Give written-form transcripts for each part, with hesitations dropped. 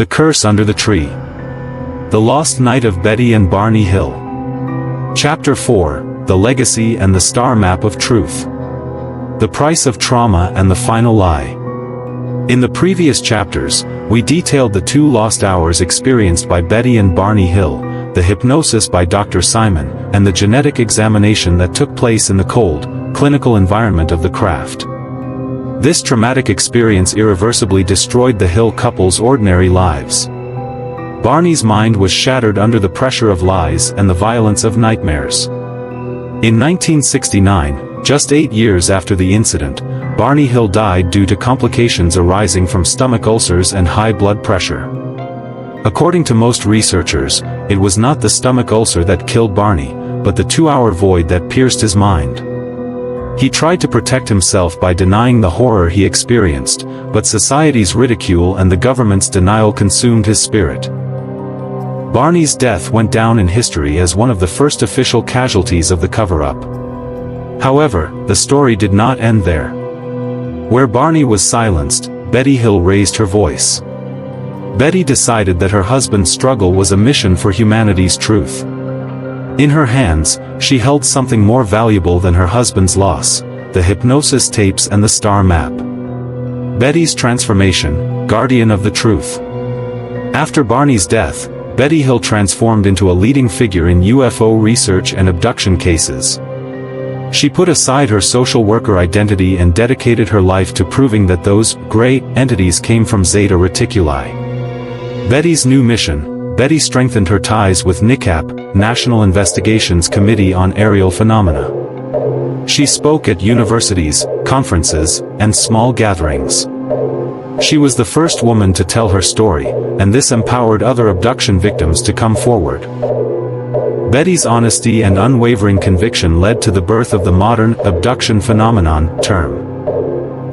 The Curse Under the Tree. The Lost Night of Betty and Barney Hill. Chapter 4, The Legacy and the Star Map of Truth. The Price of Trauma and the Final Lie. In the previous chapters, we detailed the 2 lost hours experienced by Betty and Barney Hill, the hypnosis by Dr. Simon, and the genetic examination that took place in the cold, clinical environment of the craft. This traumatic experience irreversibly destroyed the Hill couple's ordinary lives. Barney's mind was shattered under the pressure of lies and the violence of nightmares. In 1969, just 8 years after the incident, Barney Hill died due to complications arising from stomach ulcers and high blood pressure. According to most researchers, it was not the stomach ulcer that killed Barney, but the 2-hour void that pierced his mind. He tried to protect himself by denying the horror he experienced, but society's ridicule and the government's denial consumed his spirit. Barney's death went down in history as one of the first official casualties of the cover-up. However, the story did not end there. Where Barney was silenced, Betty Hill raised her voice. Betty decided that her husband's struggle was a mission for humanity's truth. In her hands, she held something more valuable than her husband's loss, the hypnosis tapes and the star map. Betty's transformation, guardian of the truth. After Barney's death, Betty Hill transformed into a leading figure in UFO research and abduction cases. She put aside her social worker identity and dedicated her life to proving that those gray entities came from Zeta Reticuli. Betty's new mission: Betty strengthened her ties with NICAP, National Investigations Committee on Aerial Phenomena. She spoke at universities, conferences, and small gatherings. She was the first woman to tell her story, and this empowered other abduction victims to come forward. Betty's honesty and unwavering conviction led to the birth of the modern abduction phenomenon term.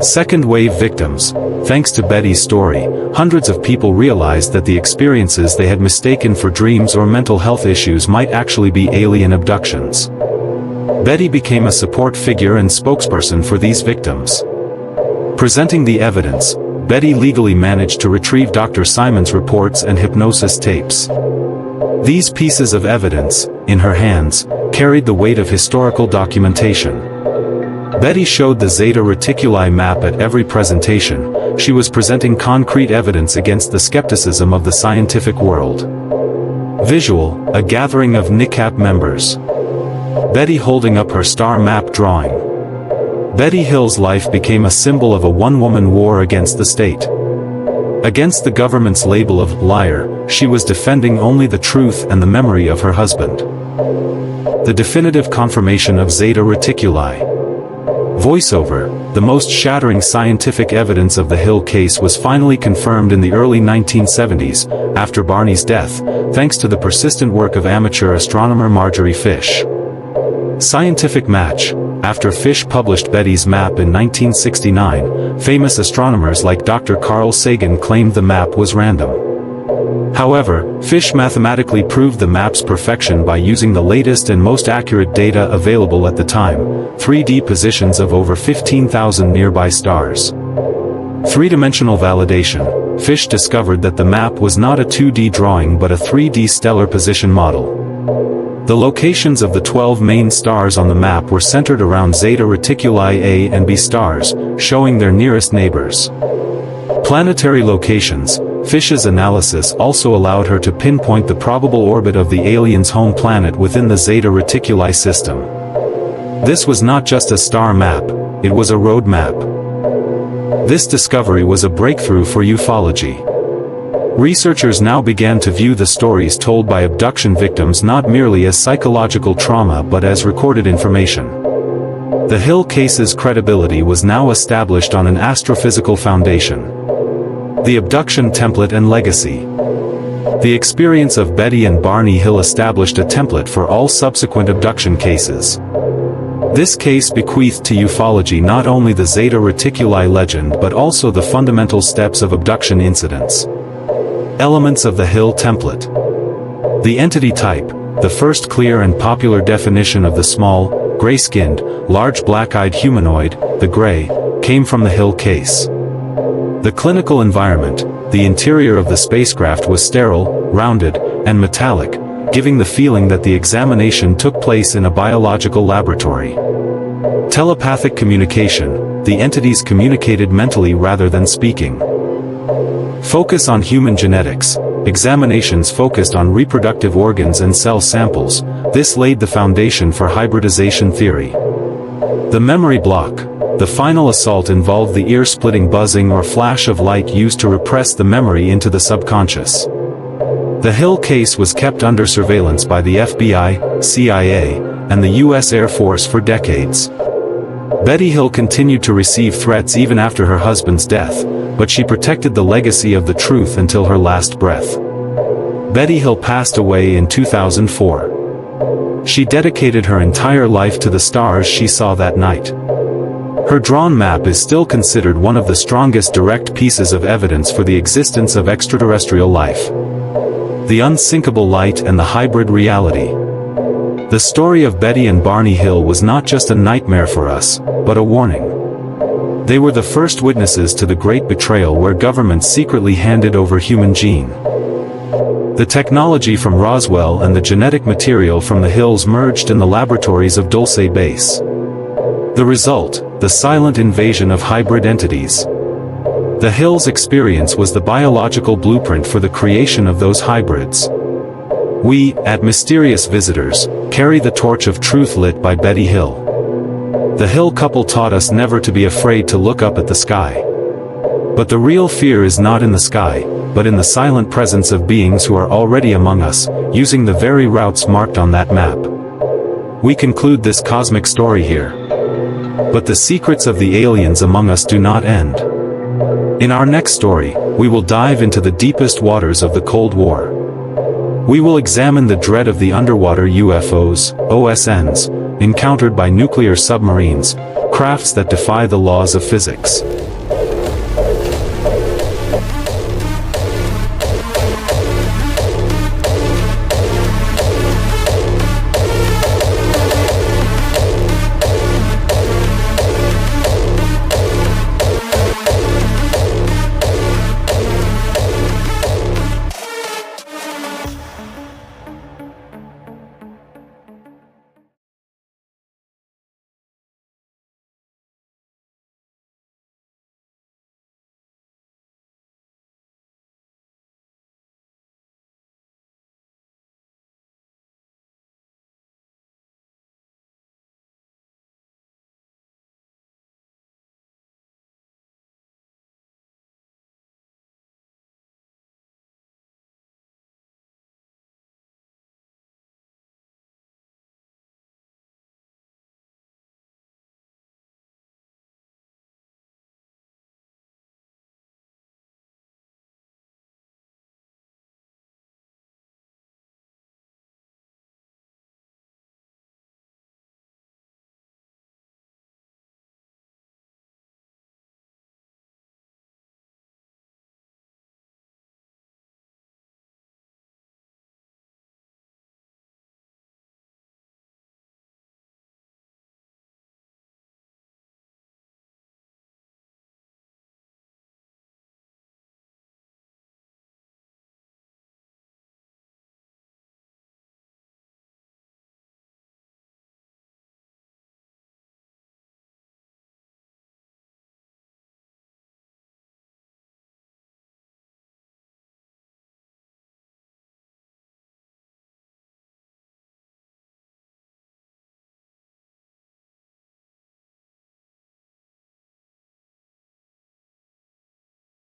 Second-wave victims. Thanks to Betty's story, hundreds of people realized that the experiences they had mistaken for dreams or mental health issues might actually be alien abductions. Betty became a support figure and spokesperson for these victims. Presenting the evidence, Betty legally managed to retrieve Dr. Simon's reports and hypnosis tapes. These pieces of evidence, in her hands, carried the weight of historical documentation. Betty showed the Zeta Reticuli map at every presentation. She was presenting concrete evidence against the skepticism of the scientific world. Visual: a gathering of NICAP members. Betty holding up her star map drawing. Betty Hill's life became a symbol of a one-woman war against the state. Against the government's label of liar, she was defending only the truth and the memory of her husband. The definitive confirmation of Zeta Reticuli. Voiceover: the most shattering scientific evidence of the Hill case was finally confirmed in the early 1970s, after Barney's death, thanks to the persistent work of amateur astronomer Marjorie Fish. Scientific match: after Fish published Betty's map in 1969, famous astronomers like Dr. Carl Sagan claimed the map was random. However, Fish mathematically proved the map's perfection by using the latest and most accurate data available at the time, 3D positions of over 15,000 nearby stars. Three-dimensional validation: Fish discovered that the map was not a 2D drawing but a 3D stellar position model. The locations of the 12 main stars on the map were centered around Zeta Reticuli A and B stars, showing their nearest neighbors. Planetary locations: Fish's analysis also allowed her to pinpoint the probable orbit of the alien's home planet within the Zeta Reticuli system. This was not just a star map, it was a road map. This discovery was a breakthrough for ufology. Researchers now began to view the stories told by abduction victims not merely as psychological trauma but as recorded information. The Hill case's credibility was now established on an astrophysical foundation. The abduction template and legacy. The experience of Betty and Barney Hill established a template for all subsequent abduction cases. This case bequeathed to ufology not only the Zeta Reticuli legend but also the fundamental steps of abduction incidents. Elements of the Hill template. The entity type: the first clear and popular definition of the small, gray-skinned, large black-eyed humanoid, the gray, came from the Hill case. The clinical environment, the interior of the spacecraft was sterile, rounded, and metallic, giving the feeling that the examination took place in a biological laboratory. Telepathic communication, the entities communicated mentally rather than speaking. Focus on human genetics, examinations focused on reproductive organs and cell samples. This laid the foundation for hybridization theory. The memory block, the final assault involved the ear-splitting buzzing or flash of light used to repress the memory into the subconscious. The Hill case was kept under surveillance by the FBI, CIA, and the U.S. Air Force for decades. Betty Hill continued to receive threats even after her husband's death, but she protected the legacy of the truth until her last breath. Betty Hill passed away in 2004. She dedicated her entire life to the stars she saw that night. Her drawn map is still considered one of the strongest direct pieces of evidence for the existence of extraterrestrial life. The unsinkable light and the hybrid reality. The story of Betty and Barney Hill was not just a nightmare for us, but a warning. They were the first witnesses to the great betrayal where governments secretly handed over human gene. The technology from Roswell and the genetic material from the Hills merged in the laboratories of Dulce Base. The result, the silent invasion of hybrid entities. The Hills experience was the biological blueprint for the creation of those hybrids. We, at Mysterious Visitors, carry the torch of truth lit by Betty Hill. The Hill couple taught us never to be afraid to look up at the sky. But the real fear is not in the sky, but in the silent presence of beings who are already among us, using the very routes marked on that map. We conclude this cosmic story here. But the secrets of the aliens among us do not end. In our next story, we will dive into the deepest waters of the Cold War. We will examine the dread of the underwater UFOs, OSNs, encountered by nuclear submarines, crafts that defy the laws of physics.